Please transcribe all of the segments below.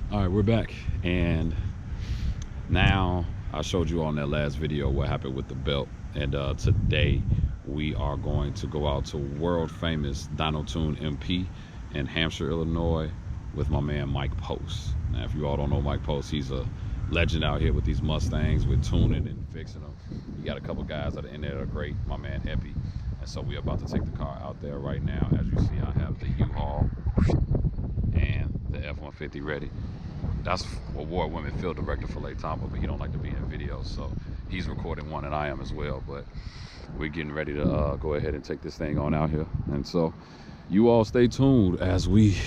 All right, we're back, and now I showed you on that last video what happened with the belt, and today we are going to go out to world famous DynoTuneMP in Hampshire, Illinois, with my man Mike Post. Now, if you all don't know Mike Post, he's a legend out here with these Mustangs, with tuning and fixing them. You got a couple guys that are in there that are great. My man Epi, and so we're about to take the car out there right now. As you see, I have the U-Haul and the F-150 ready. That's award-winning field director for Lake Tampa, but he don't like to be in videos, so he's recording one, and I am as well. But we're getting ready to go ahead and take this thing on out here, and so you all stay tuned as we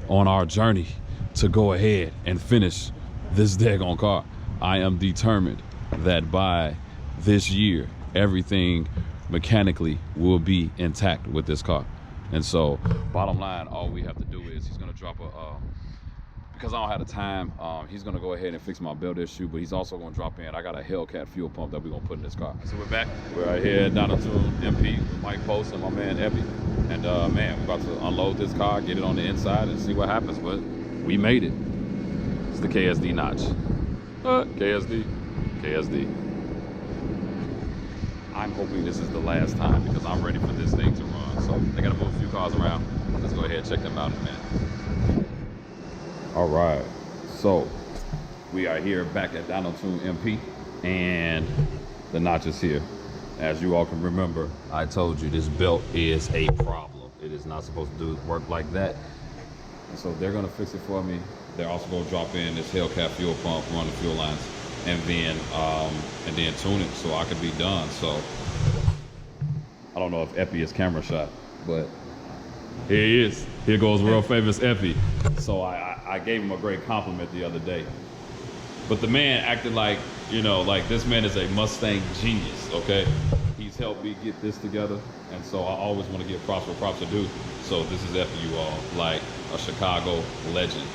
on our journey to go ahead and finish this daggone car. I am determined that by this year, everything mechanically will be intact with this car. And so bottom line, all we have to do is he's gonna drop a because I don't have the time, he's gonna go ahead and fix my belt issue, but he's also gonna drop in, I got a Hellcat fuel pump that we're gonna put in this car. So we're back. We're right here at DynoTuneMP with Mike Post and my man Epi. And man, we're about to unload this car, get it on the inside and see what happens, but we made it. It's the KSD notch. KSD. I'm hoping this is the last time because I'm ready for this thing to run. So they gotta move a few cars around. Let's go ahead and check them out in a minute. All right, so we are here back at DynoTuneMP, and the notch is here. As you all can remember, I told you this belt is a problem. It is not supposed to work like that. And so they're gonna fix it for me. They're also gonna drop in this Hellcat fuel pump, run the fuel lines, and then tune it so I can be done. So I don't know if Epi is camera shot, but here he is. Here goes world famous Epi. So I gave him a great compliment the other day. But the man acted like, you know, like this man is a Mustang genius, okay? He's helped me get this together. And so I always want to give props where props are due. So this is Epi, you all, like a Chicago legend.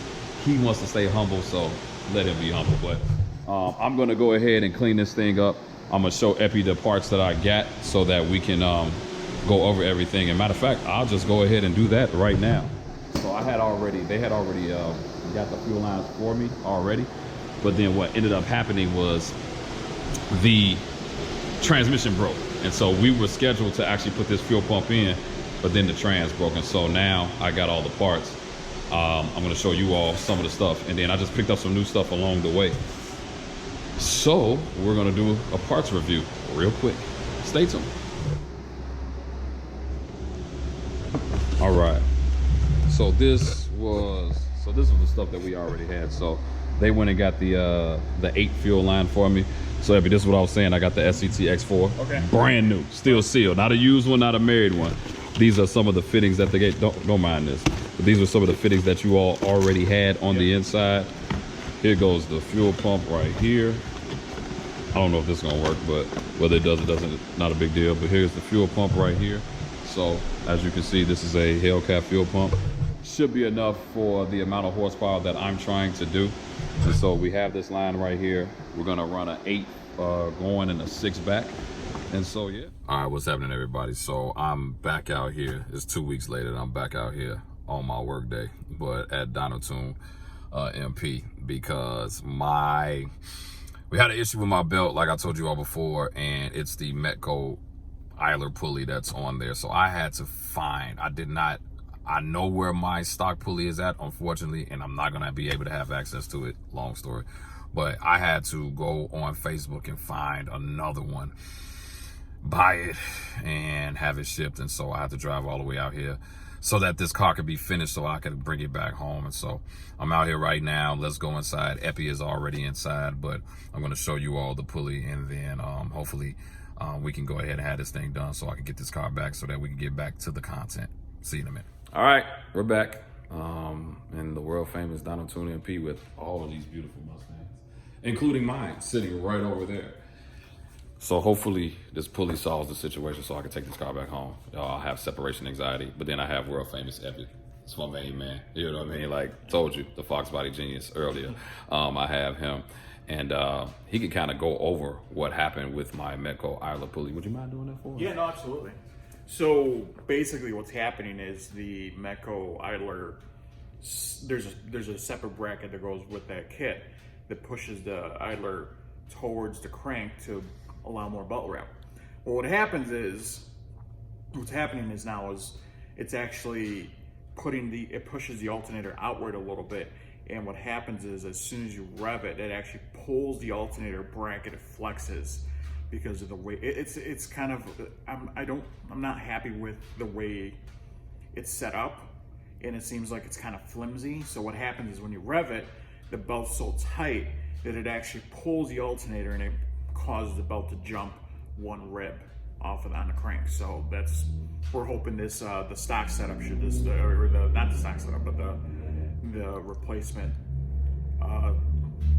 He wants to stay humble, so let him be humble. But I'm gonna go ahead and clean this thing up. I'm gonna show Epi the parts that I got so that we can go over everything. And matter of fact, I'll just go ahead and do that right now. So they had already got the fuel lines for me already. But then what ended up happening was the transmission broke. And so we were scheduled to actually put this fuel pump in, but then the trans broke. And so now I got all the parts. I'm gonna show you all some of the stuff. And then I just picked up some new stuff along the way. So we're gonna do a parts review real quick. Stay tuned. All right. So this was the stuff that we already had. So they went and got the 8 fuel line for me. So Epi, this is what I was saying. I got the SCT X4, okay, brand new, still sealed, not a used one, not a married one. These are some of the fittings that they get. Don't mind this. But these are some of the fittings that you all already had on the inside. Here goes the fuel pump right here. I don't know if this is gonna work, but whether it does, it doesn't, not a big deal. But here's the fuel pump right here. So as you can see, this is a Hellcat fuel pump. Should be enough for the amount of horsepower that I'm trying to do. And so we have this line right here. We're gonna run an 8 going and a 6 back. And so, yeah. All right, what's happening, everybody? So I'm back out here. It's 2 weeks later and I'm back out here on my work day, but at DynoTuneMP because we had an issue with my belt, like I told you all before, and it's the Metco idler pulley that's on there. So I had to find, I know where my stock pulley is at, unfortunately, and I'm not gonna be able to have access to it, long story. But I had to go on Facebook and find another one, buy it, and have it shipped. And so I had to drive all the way out here so that this car could be finished so I could bring it back home. And so I'm out here right now. Let's go inside. Epi is already inside, but I'm gonna show you all the pulley, and then hopefully we can go ahead and have this thing done so I can get this car back so that we can get back to the content. See you in a minute. All right, we're back in the world famous DynoTuneMP with all of these beautiful Mustangs, including mine sitting right over there. So hopefully this pulley solves the situation so I can take this car back home. I'll have separation anxiety, but then I have world famous Epi. It's my main man, you know what I mean? Like, told you, the Fox Body Genius earlier. I have him, and he can kind of go over what happened with my Metco idler pulley. Would you mind doing that for us? Yeah, no, absolutely. So basically what's happening is the Metco idler there's a separate bracket that goes with that kit that pushes the idler towards the crank to allow more belt wrap. Well, what's happening is now it's actually it pushes the alternator outward a little bit, and what happens is as soon as you rev it, it actually pulls the alternator bracket, it flexes because of the way it's kind of I'm not happy with the way it's set up, and it seems like it's kind of flimsy. So what happens is when you rev it, the belt's so tight that it actually pulls the alternator and it causes the belt to jump one rib off of on the crank. So we're hoping this the stock setup should just not the stock setup, but the replacement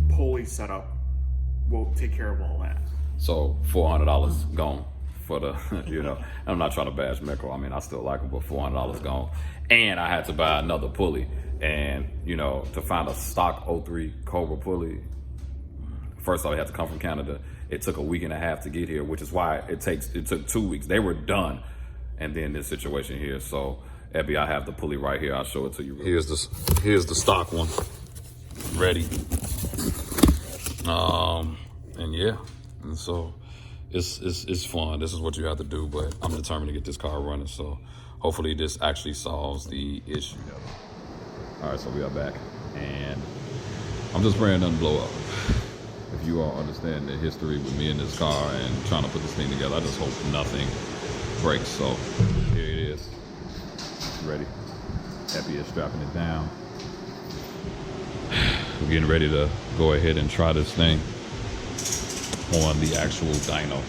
pulley setup will take care of all that. So $400 gone for the, you know, I'm not trying to bash Metco. I mean, I still like them, but $400 gone. And I had to buy another pulley. And, you know, to find a stock 03 Cobra pulley, first off, it had to come from Canada. It took a week and a half to get here, which is why it took 2 weeks. They were done. And then this situation here. So, Ebby, I have the pulley right here. I'll show it to you. Here's the stock one. Ready. And yeah. And so it's fun. This is what you have to do, but I'm determined to get this car running. So hopefully this actually solves the issue. All right, so we are back, and I'm just praying it doesn't blow up. If you all understand the history with me in this car and trying to put this thing together, I just hope nothing breaks. So here it is, ready. Happy is strapping it down. We're getting ready to go ahead and try this thing on the actual dyno.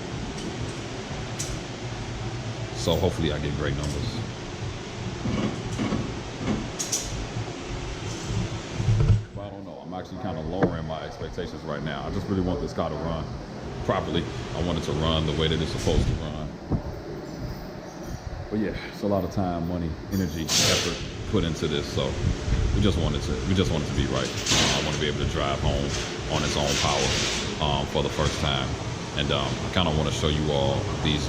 So hopefully I get great numbers. But I don't know, I'm actually kind of lowering my expectations right now. I just really want this car to run properly. I want it to run the way that it's supposed to run. But yeah, it's a lot of time, money, energy, effort put into this. So we just want it to be right. I want to be able to drive home on its own power for the first time. And I kind of want to show you all these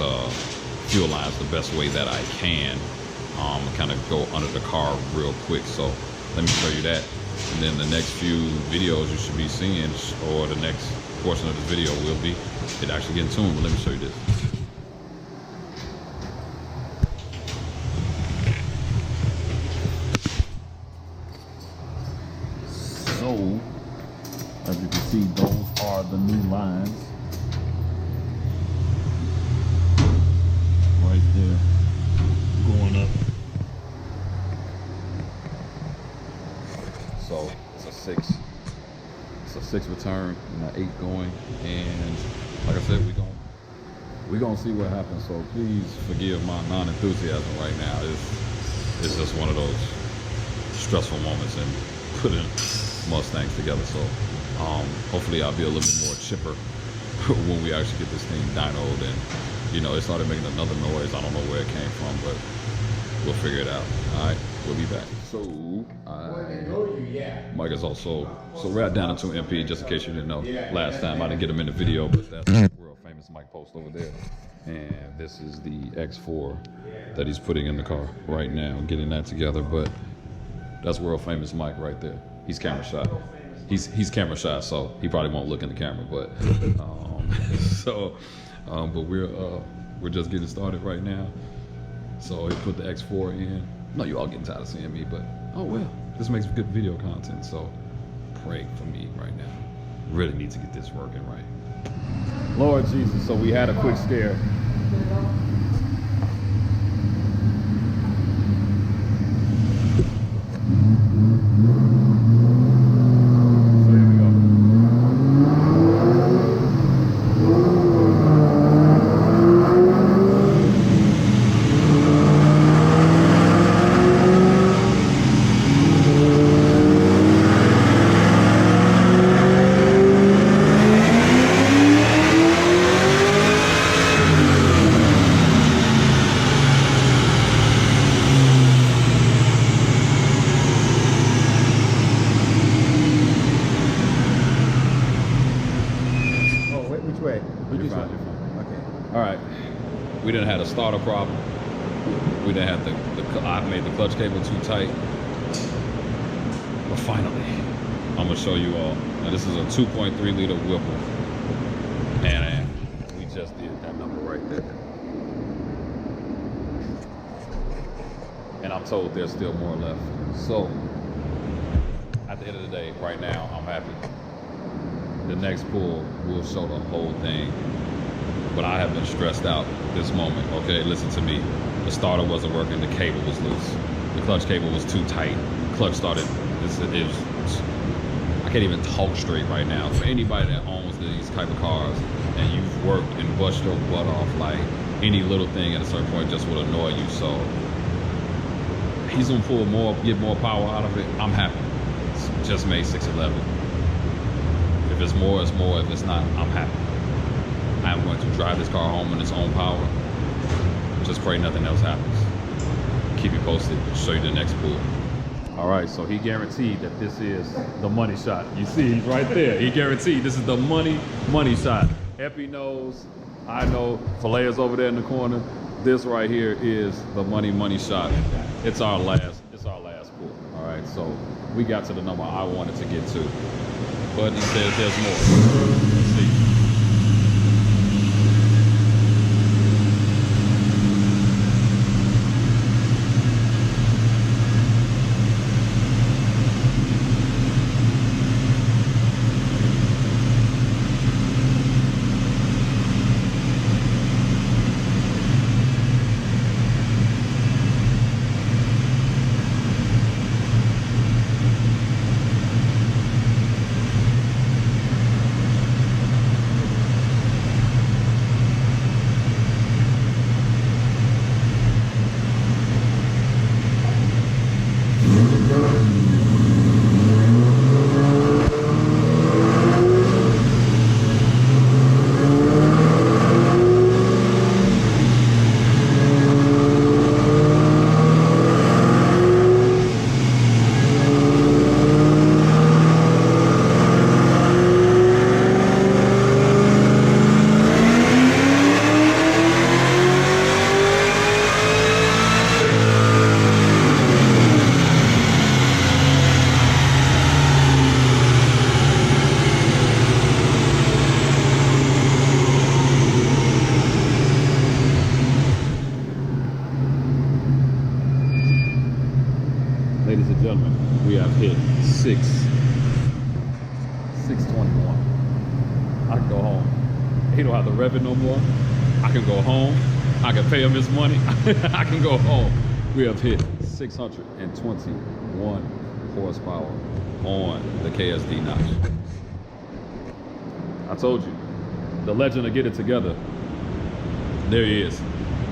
fuel lines the best way that I can. Kind of go under the car real quick. So let me show you that. And then the next few videos you should be seeing, or the next portion of this video will be it actually getting tuned. But let me show you this. So, as you can see, those are the new lines. Right there, going up. So, it's a 6 return and an 8 going. And like I said, we're gonna see what happens. So please forgive my non-enthusiasm right now. It's just one of those stressful moments in putting Mustangs together. So hopefully I'll be a little bit more chipper when we actually get this thing dynoed. And you know, it started making another noise. I don't know where it came from, but we'll figure it out. All right, we'll be back. So Mike is also, so we're at DynoTuneMP, just in case you didn't know. Last time I didn't get him in the video, but that's world famous Mike post over there. And this is the X4 that he's putting in the car right now, getting that together. But that's world famous Mike right there. He's camera shy. He's camera shy, so he probably won't look in the camera. But but we're just getting started right now. So he put the X4 in. No, you all getting tired of seeing me, but oh well, this makes good video content. So pray for me right now. Really need to get this working right. Lord Jesus, so we had a quick scare. We didn't have a starter problem. We didn't have I made the clutch cable too tight. But finally, I'm gonna show you all. Now this is a 2.3 liter Whipple, and we just did that number right there. And I'm told there's still more left. So at the end of the day, right now, I'm happy. The next pull will show the whole thing. But I have been stressed out this moment, okay? Listen to me. The starter wasn't working, the cable was loose. The clutch cable was too tight. Clutch started, I can't even talk straight right now. For anybody that owns these type of cars and you've worked and bust your butt off, like any little thing at a certain point just will annoy you. So he's gonna pull more, get more power out of it. I'm happy. It's just made 611. If it's more, it's more. If it's not, I'm happy. I'm going to drive this car home in its own power. Just pray nothing else happens. Keep you posted. Show you the next pull. All right, so he guaranteed that this is the money shot. You see, he's right there. He guaranteed this is the money shot. Epi knows, I know, Falaya's over there in the corner. This right here is the money shot. It's our last pull. All right, so we got to the number I wanted to get to, but he says there's more. Let's see. Ladies and gentlemen, we have hit 621. I can go home. He don't have to rev it no more. I can go home. I can pay him his money. I can go home. We have hit 621 horsepower on the KSD notch. I told you, the legend will get it together. There he is.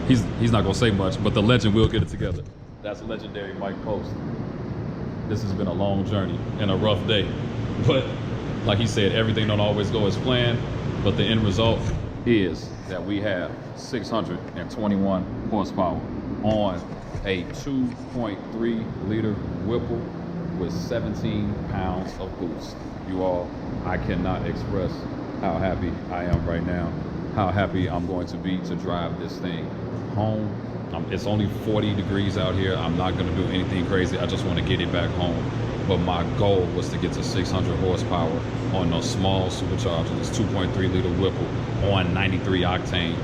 He's not gonna say much, but the legend will get it together. That's legendary Mike Post. This has been a long journey and a rough day. But like he said, everything don't always go as planned, but the end result is that we have 621 horsepower on a 2.3 liter Whipple with 17 pounds of boost. You all, I cannot express how happy I am right now, how happy I'm going to be to drive this thing home. It's only 40 degrees out here. I'm not gonna do anything crazy. I just wanna get it back home. But my goal was to get to 600 horsepower on those small superchargers, this 2.3 liter Whipple on 93 octane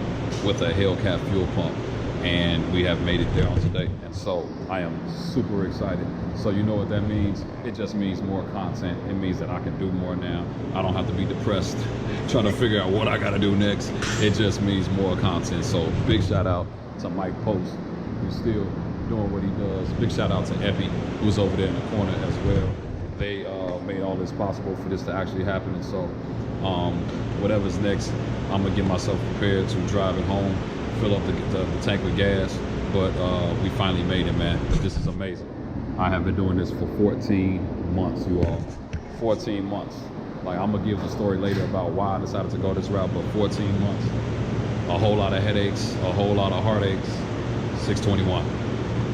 with a Hellcat fuel pump. And we have made it there on today. And so I am super excited. So you know what that means? It just means more content. It means that I can do more now. I don't have to be depressed trying to figure out what I gotta do next. It just means more content. So big shout out to Mike Post, who's still doing what he does. Big shout out to Epi, who's over there in the corner as well. They made all this possible for this to actually happen. And so whatever's next, I'm gonna get myself prepared to drive it home, fill up the tank with gas. But we finally made it, man. This is amazing. I have been doing this for 14 months, you all. 14 months. Like, I'm gonna give the story later about why I decided to go this route, but 14 months. A whole lot of headaches, a whole lot of heartaches. 621.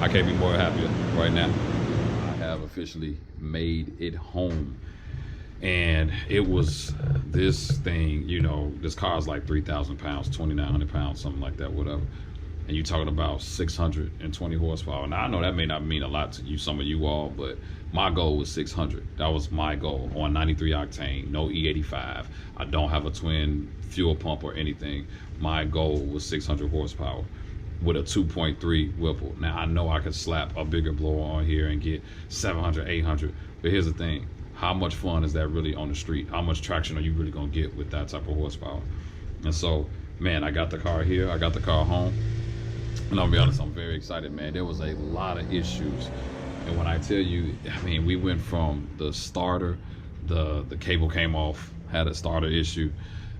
I can't be more happier right now. I have officially made it home. And it was this thing, you know, this car is like 3,000 pounds, 2,900 pounds, something like that, whatever. and you're talking about 620 horsepower. Now I know that may not mean a lot to you, some of you all, but my goal was 600. That was my goal on 93 octane, no E85. I don't have a twin fuel pump or anything. My goal was 600 horsepower with a 2.3 Whipple. Now I know I could slap a bigger blower on here and get 700, 800, but here's the thing. How much fun is that really on the street? How much traction are you really gonna get with that type of horsepower? And so, man, I got the car here, I got the car home, and I'll be honest, I'm very excited, man. There was a lot of issues. And when I tell you, I mean, we went from the starter, the cable came off, had a starter issue,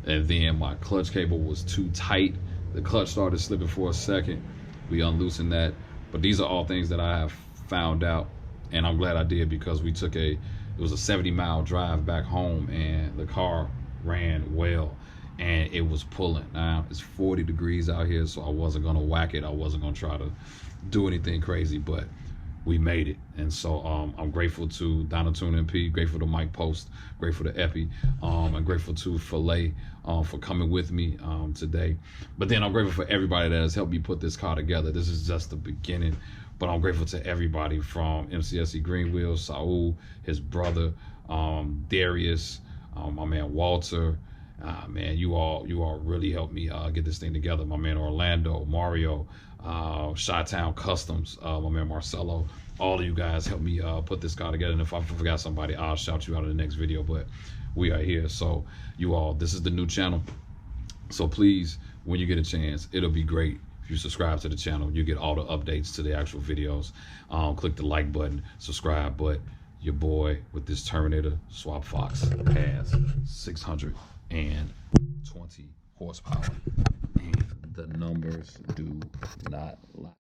and then my clutch cable was too tight. The clutch started slipping for a second. We unloosened that. But these are all things that I have found out, and I'm glad I did, because we took it was a 70-mile drive back home, and the car ran well, and it was pulling. Now, it's 40 degrees out here, so I wasn't gonna whack it. I wasn't gonna try to do anything crazy, but we made it. And so I'm grateful to DynoTuneMP, grateful to Mike Post, grateful to Epi, and grateful to Filet for coming with me today. But then I'm grateful for everybody that has helped me put this car together. This is just the beginning, but I'm grateful to everybody from MCSE Greenwheel, Saul, his brother, Darius, my man Walter. Man, you all really helped me get this thing together. My man Orlando, Mario, Chi-Town Customs, my man Marcelo, all of you guys helped me put this car together. And if I forgot somebody, I'll shout you out in the next video, but we are here. So you all, this is the new channel. So please, when you get a chance, it'll be great if you subscribe to the channel. You get all the updates to the actual videos. Click the like button, subscribe. But your boy with this Terminator Swap Fox has 620 horsepower, and the numbers do not lie.